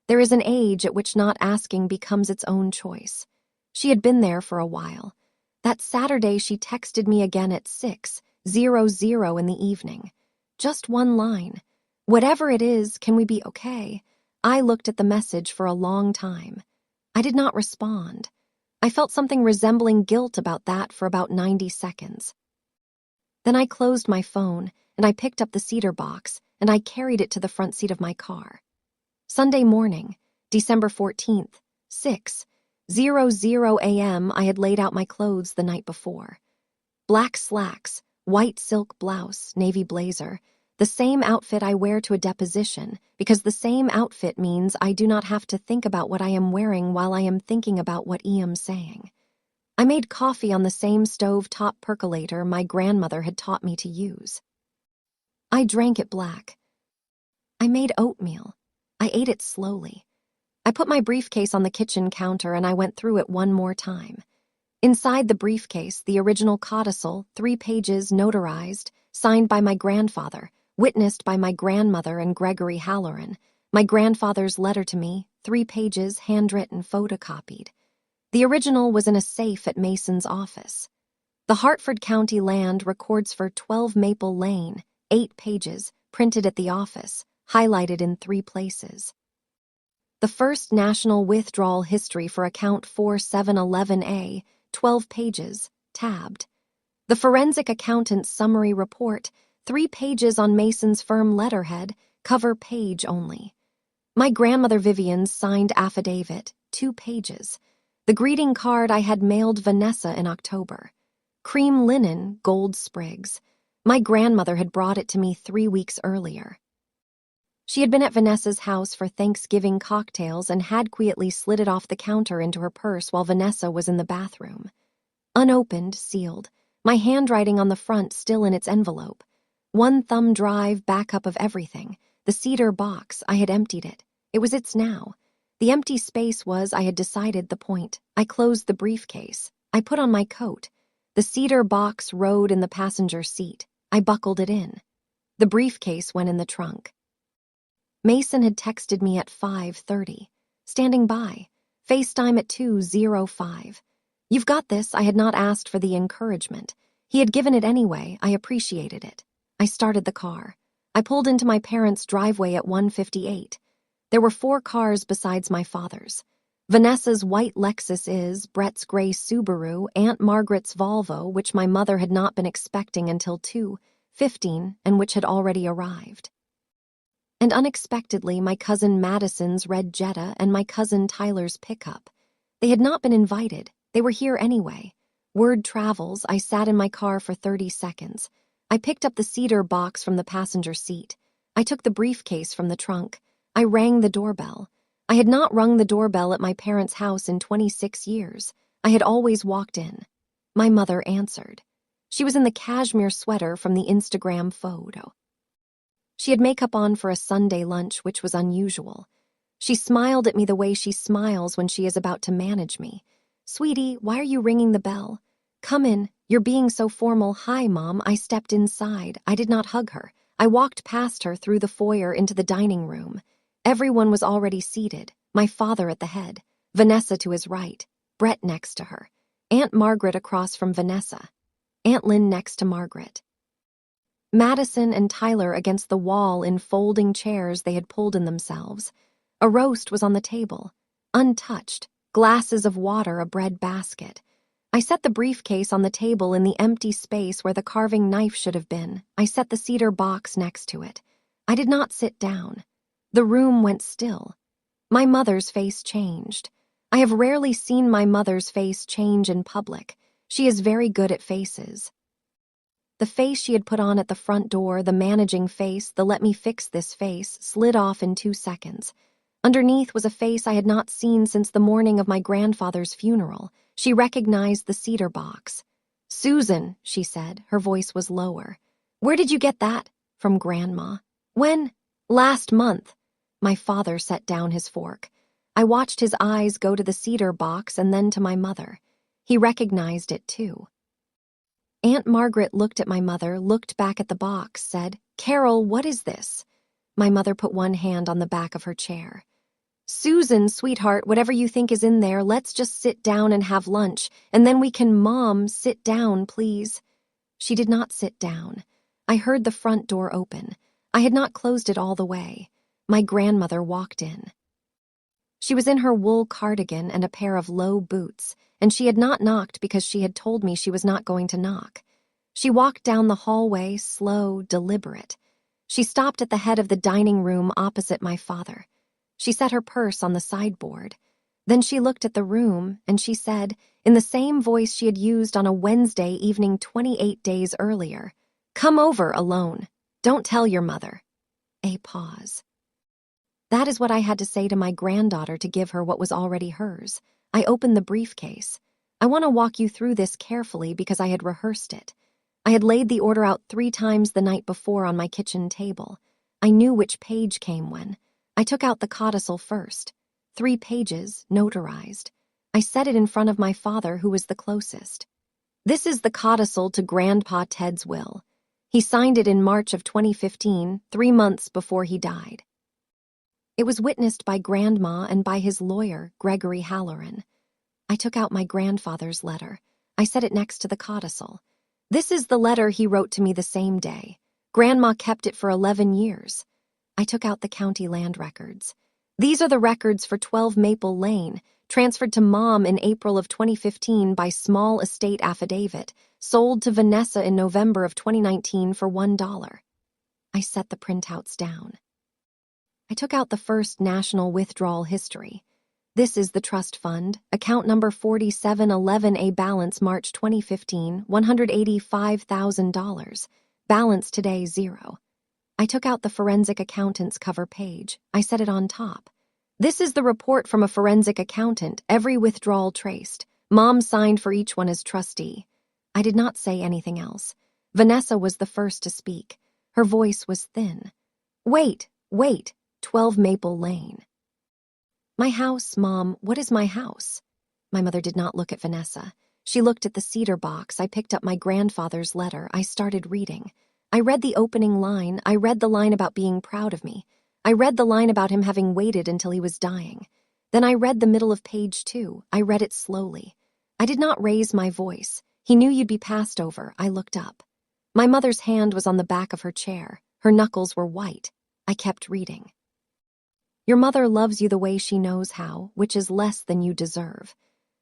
Speaker 1: There is an age at which not asking becomes its own choice. She had been there for a while. That Saturday she texted me again at 6:00 in the evening. Just one line. Whatever it is, can we be okay? I looked at the message for a long time. I did not respond. I felt something resembling guilt about that for about 90 seconds. Then I closed my phone, and I picked up the cedar box, and I carried it to the front seat of my car. Sunday morning, December 14th, 6:00 a.m., I had laid out my clothes the night before. Black slacks, white silk blouse, navy blazer, the same outfit I wear to a deposition, because the same outfit means I do not have to think about what I am wearing while I am thinking about what I am saying. I made coffee on the same stove-top percolator my grandmother had taught me to use. I drank it black. I made oatmeal. I ate it slowly. I put my briefcase on the kitchen counter and I went through it one more time. Inside the briefcase, the original codicil, 3 pages, notarized, signed by my grandfather, witnessed by my grandmother and Gregory Halloran. My grandfather's letter to me, 3 pages, handwritten, photocopied. The original was in a safe at Mason's office. The Hartford County land records for 12 Maple Lane, 8 pages, printed at the office, highlighted in 3 places. The first national withdrawal history for account 4711A, 12 pages, tabbed. The forensic accountant's summary report, 3 pages on Mason's firm letterhead, cover page only. My grandmother Vivian's signed affidavit, 2 pages. The greeting card I had mailed Vanessa in October. Cream linen, gold sprigs. My grandmother had brought it to me 3 weeks earlier. She had been at Vanessa's house for Thanksgiving cocktails and had quietly slid it off the counter into her purse while Vanessa was in the bathroom. Unopened, sealed, my handwriting on the front still in its envelope. 1 thumb drive backup of everything. The cedar box, I had emptied it. It was its now. The empty space was, I had decided, the point. I closed the briefcase. I put on my coat. The cedar box rode in the passenger seat. I buckled it in. The briefcase went in the trunk. Mason had texted me at 5:30. Standing by. FaceTime at 2:05. You've got this. I had not asked for the encouragement. He had given it anyway. I appreciated it. I started the car. I pulled into my parents' driveway at 1:58. There were 4 cars besides my father's. Vanessa's white Lexus is, Brett's gray Subaru, Aunt Margaret's Volvo, which my mother had not been expecting until 2:15 and which had already arrived. And unexpectedly, my cousin Madison's red Jetta and my cousin Tyler's pickup. They had not been invited. They were here anyway. Word travels. I sat in my car for 30 seconds. I picked up the cedar box from the passenger seat. I took the briefcase from the trunk. I rang the doorbell. I had not rung the doorbell at my parents' house in 26 years. I had always walked in. My mother answered. She was in the cashmere sweater from the Instagram photo. She had makeup on for a Sunday lunch, which was unusual. She smiled at me the way she smiles when she is about to manage me. "Sweetie, why are you ringing the bell? Come in. You're being so formal." "Hi, Mom." I stepped inside. I did not hug her. I walked past her through the foyer into the dining room. Everyone was already seated. My father at the head, Vanessa to his right, Brett next to her, Aunt Margaret across from Vanessa, Aunt Lynn next to Margaret. Madison and Tyler against the wall in folding chairs they had pulled in themselves. A roast was on the table, untouched, glasses of water, a bread basket. I set the briefcase on the table in the empty space where the carving knife should have been. I set the cedar box next to it. I did not sit down. The room went still. My mother's face changed. I have rarely seen my mother's face change in public. She is very good at faces. The face she had put on at the front door, the managing face, the let me fix this face, slid off in 2 seconds. Underneath was a face I had not seen since the morning of my grandfather's funeral. She recognized the cedar box. "Susan," she said. Her voice was lower. "Where did you get that?" "From Grandma." "When?" "Last month." My father set down his fork. I watched his eyes go to the cedar box and then to my mother. He recognized it too. Aunt Margaret looked at my mother, looked back at the box, said, "Carol, what is this?" My mother put one hand on the back of her chair. "Susan, sweetheart, whatever you think is in there, let's just sit down and have lunch, and then we can—" "Mom, sit down, please." She did not sit down. I heard the front door open. I had not closed it all the way. My grandmother walked in. She was in her wool cardigan and a pair of low boots, and she had not knocked because she had told me she was not going to knock. She walked down the hallway, slow, deliberate. She stopped at the head of the dining room opposite my father. She set her purse on the sideboard. Then she looked at the room, and she said, in the same voice she had used on a Wednesday evening 28 days earlier, "Come over alone. Don't tell your mother." A pause. That is what I had to say to my granddaughter to give her what was already hers. I opened the briefcase. I want to walk you through this carefully because I had rehearsed it. I had laid the order out 3 times the night before on my kitchen table. I knew which page came when. I took out the codicil first. 3 pages, notarized. I set it in front of my father, who was the closest. This is the codicil to Grandpa Ted's will. He signed it in March of 2015, 3 months before he died. It was witnessed by Grandma and by his lawyer, Gregory Halloran. I took out my grandfather's letter. I set it next to the codicil. This is the letter he wrote to me the same day. Grandma kept it for 11 years. I took out the county land records. These are the records for 12 Maple Lane, transferred to Mom in April of 2015 by small estate affidavit, sold to Vanessa in November of 2019 for $1. I set the printouts down. I took out the first national withdrawal history. This is the trust fund, account number 4711A, balance March 2015, $185,000. Balance today, 0. I took out the forensic accountant's cover page. I set it on top. This is the report from a forensic accountant, every withdrawal traced. Mom signed for each one as trustee. I did not say anything else. Vanessa was the first to speak. Her voice was thin. Wait, 12 Maple Lane. My house, Mom, what is my house? My mother did not look at Vanessa. She looked at the cedar box. I picked up my grandfather's letter. I started reading. I read the opening line. I read the line about being proud of me. I read the line about him having waited until he was dying. Then I read the middle of page 2. I read it slowly. I did not raise my voice. He knew you'd be passed over. I looked up. My mother's hand was on the back of her chair. Her knuckles were white. I kept reading. Your mother loves you the way she knows how, which is less than you deserve.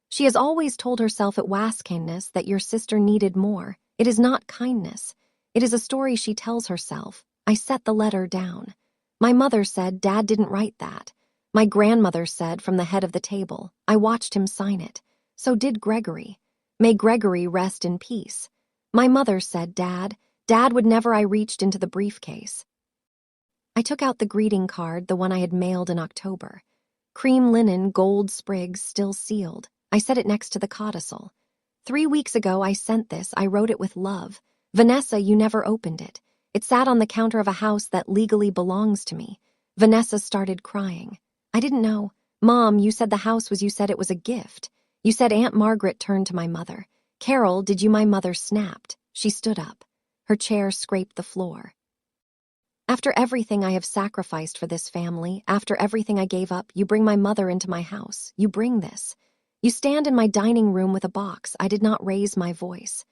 Speaker 1: She has always told herself it was kindness that your sister needed more. It is not kindness. It is a story she tells herself. I set the letter down. My mother said Dad didn't write that. My grandmother said from the head of the table. I watched him sign it. So did Gregory. May Gregory rest in peace. My mother said Dad would never. I reached into the briefcase. I took out the greeting card, the one I had mailed in October. Cream linen, gold sprigs, still sealed. I set it next to the codicil. 3 weeks ago I sent this. I wrote it with love. Vanessa, you never opened it. It sat on the counter of a house that legally belongs to me. Vanessa started crying. I didn't know. Mom, you said the house was, you said it was a gift. You said Aunt Margaret turned to my mother. Carol, did you? My mother snapped. She stood up. Her chair scraped the floor. After everything I have sacrificed for this family, after everything I gave up, you bring my mother into my house. You bring this. You stand in my dining room with a box. I did not raise my voice.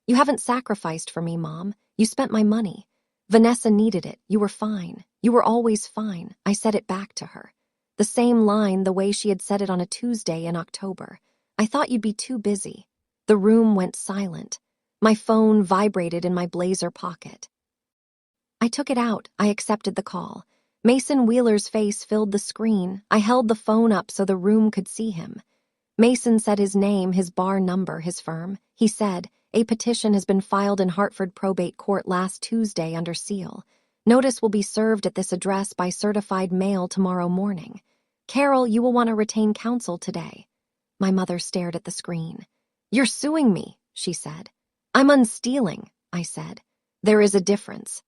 Speaker 1: You haven't sacrificed for me, Mom. You spent my money. Vanessa needed it. You were fine. You were always fine. I said it back to her. The same line, the way she had said it on a Tuesday in October. I thought you'd be too busy. The room went silent. My phone vibrated in my blazer pocket. I took it out. I accepted the call. Mason Wheeler's face filled the screen. I held the phone up so the room could see him. Mason said his name, his bar number, his firm. He said, a petition has been filed in Hartford Probate Court last Tuesday under seal. Notice will be served at this address by certified mail tomorrow morning. Carol, you will want to retain counsel today. My mother stared at the screen. You're suing me, she said. I'm unstealing, I said. There is a difference.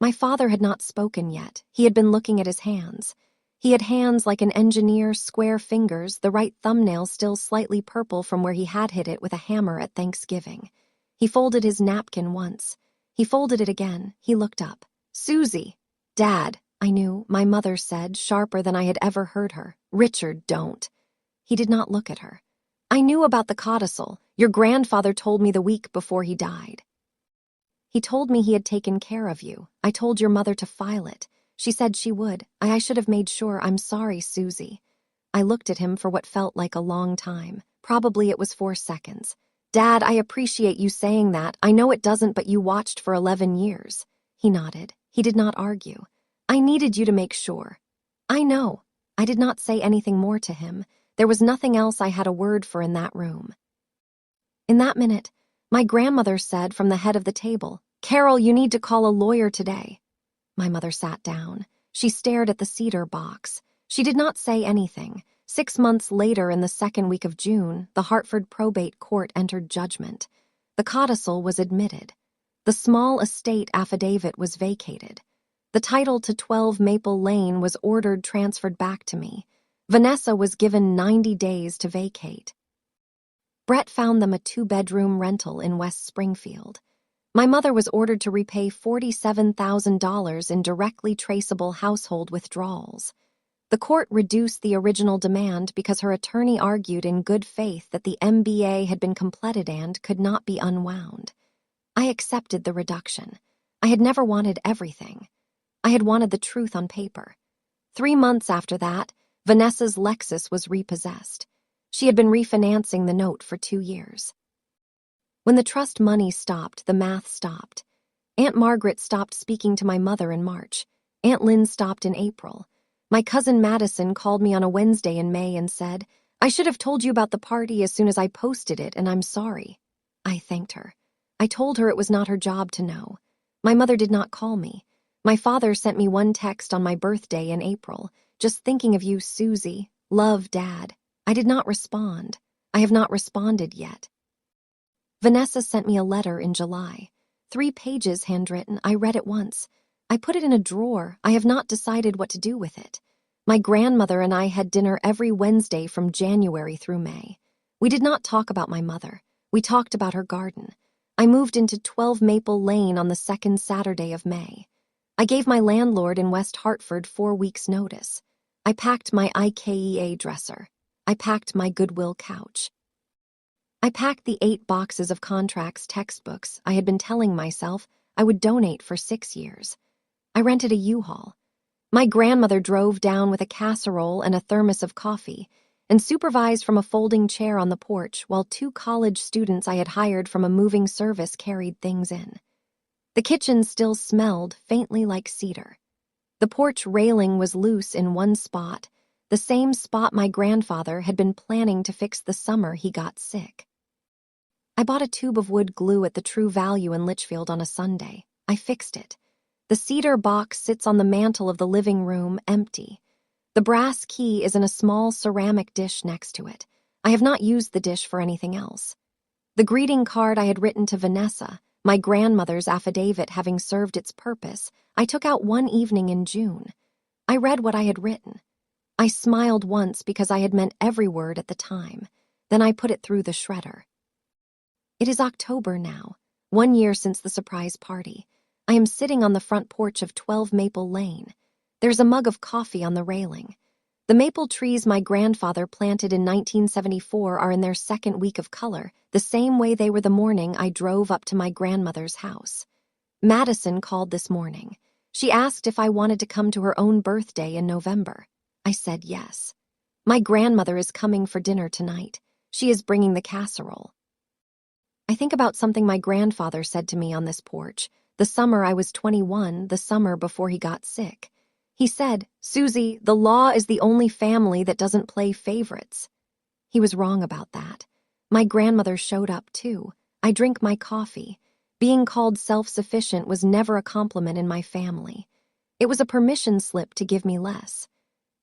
Speaker 1: My father had not spoken yet. He had been looking at his hands. He had hands like an engineer, square fingers, the right thumbnail still slightly purple from where he had hit it with a hammer at Thanksgiving. He folded his napkin once. He folded it again. He looked up. Susie. Dad, I knew, my mother said, sharper than I had ever heard her. Richard, don't. He did not look at her. I knew about the codicil. Your grandfather told me the week before he died. He told me he had taken care of you. I told your mother to file it. She said she would. I should have made sure. I'm sorry, Susie. I looked at him for what felt like a long time. Probably it was 4 seconds. Dad, I appreciate you saying that. I know it doesn't, but you watched for 11 years. He nodded. He did not argue. I needed you to make sure. I know. I did not say anything more to him. There was nothing else I had a word for in that room. In that minute, my grandmother said from the head of the table, Carol, you need to call a lawyer today. My mother sat down. She stared at the cedar box. She did not say anything. 6 months later, in the second week of June, the Hartford probate court entered judgment. The codicil was admitted. The small estate affidavit was vacated. The title to 12 Maple Lane was ordered transferred back to me. Vanessa was given 90 days to vacate. Brett found them a 2-bedroom rental in West Springfield. My mother was ordered to repay $47,000 in directly traceable household withdrawals. The court reduced the original demand because her attorney argued in good faith that the MBA had been completed and could not be unwound. I accepted the reduction. I had never wanted everything. I had wanted the truth on paper. 3 months after that, Vanessa's Lexus was repossessed. She had been refinancing the note for 2 years. When the trust money stopped, the math stopped. Aunt Margaret stopped speaking to my mother in March. Aunt Lynn stopped in April. My cousin Madison called me on a Wednesday in May and said, "I should have told you about the party as soon as I posted it, and I'm sorry." I thanked her. I told her it was not her job to know. My mother did not call me. My father sent me one text on my birthday in April. "Just thinking of you, Susie. Love, Dad." I did not respond. I have not responded yet. Vanessa sent me a letter in July. 3 pages handwritten. I read it once. I put it in a drawer. I have not decided what to do with it. My grandmother and I had dinner every Wednesday from January through May. We did not talk about my mother. We talked about her garden. I moved into 12 Maple Lane on the 2nd Saturday of May. I gave my landlord in West Hartford 4 weeks' notice. I packed my IKEA dresser. I packed my Goodwill couch. I packed the 8 boxes of contracts textbooks I had been telling myself I would donate for 6 years. I rented a U-Haul. My grandmother drove down with a casserole and a thermos of coffee and supervised from a folding chair on the porch while 2 college students I had hired from a moving service carried things in. The kitchen still smelled faintly like cedar. The porch railing was loose in one spot, the same spot my grandfather had been planning to fix the summer he got sick. I bought a tube of wood glue at the True Value in Litchfield on a Sunday. I fixed it. The cedar box sits on the mantel of the living room, empty. The brass key is in a small ceramic dish next to it. I have not used the dish for anything else. The greeting card I had written to Vanessa, my grandmother's affidavit having served its purpose, I took out one evening in June. I read what I had written. I smiled once because I had meant every word at the time. Then I put it through the shredder. It is October now, 1 year since the surprise party. I am sitting on the front porch of 12 Maple Lane. There's a mug of coffee on the railing. The maple trees my grandfather planted in 1974 are in their 2nd week of color, the same way they were the morning I drove up to my grandmother's house. Madison called this morning. She asked if I wanted to come to her own birthday in November. I said yes. My grandmother is coming for dinner tonight. She is bringing the casserole. I think about something my grandfather said to me on this porch, the summer I was 21, the summer before he got sick. He said, "Susie, the law is the only family that doesn't play favorites." He was wrong about that. My grandmother showed up too. I drink my coffee. Being called self-sufficient was never a compliment in my family. It was a permission slip to give me less.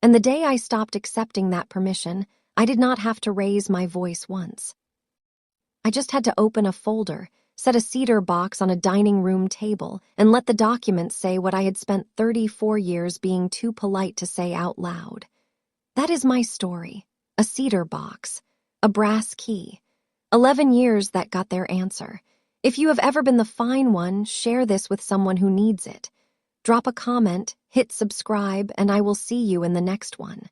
Speaker 1: And the day I stopped accepting that permission, I did not have to raise my voice once. I just had to open a folder, set a cedar box on a dining room table, and let the documents say what I had spent 34 years being too polite to say out loud. That is my story. A cedar box. A brass key. 11 years that got their answer. If you have ever been the fine one, share this with someone who needs it. Drop a comment, hit subscribe, and I will see you in the next one.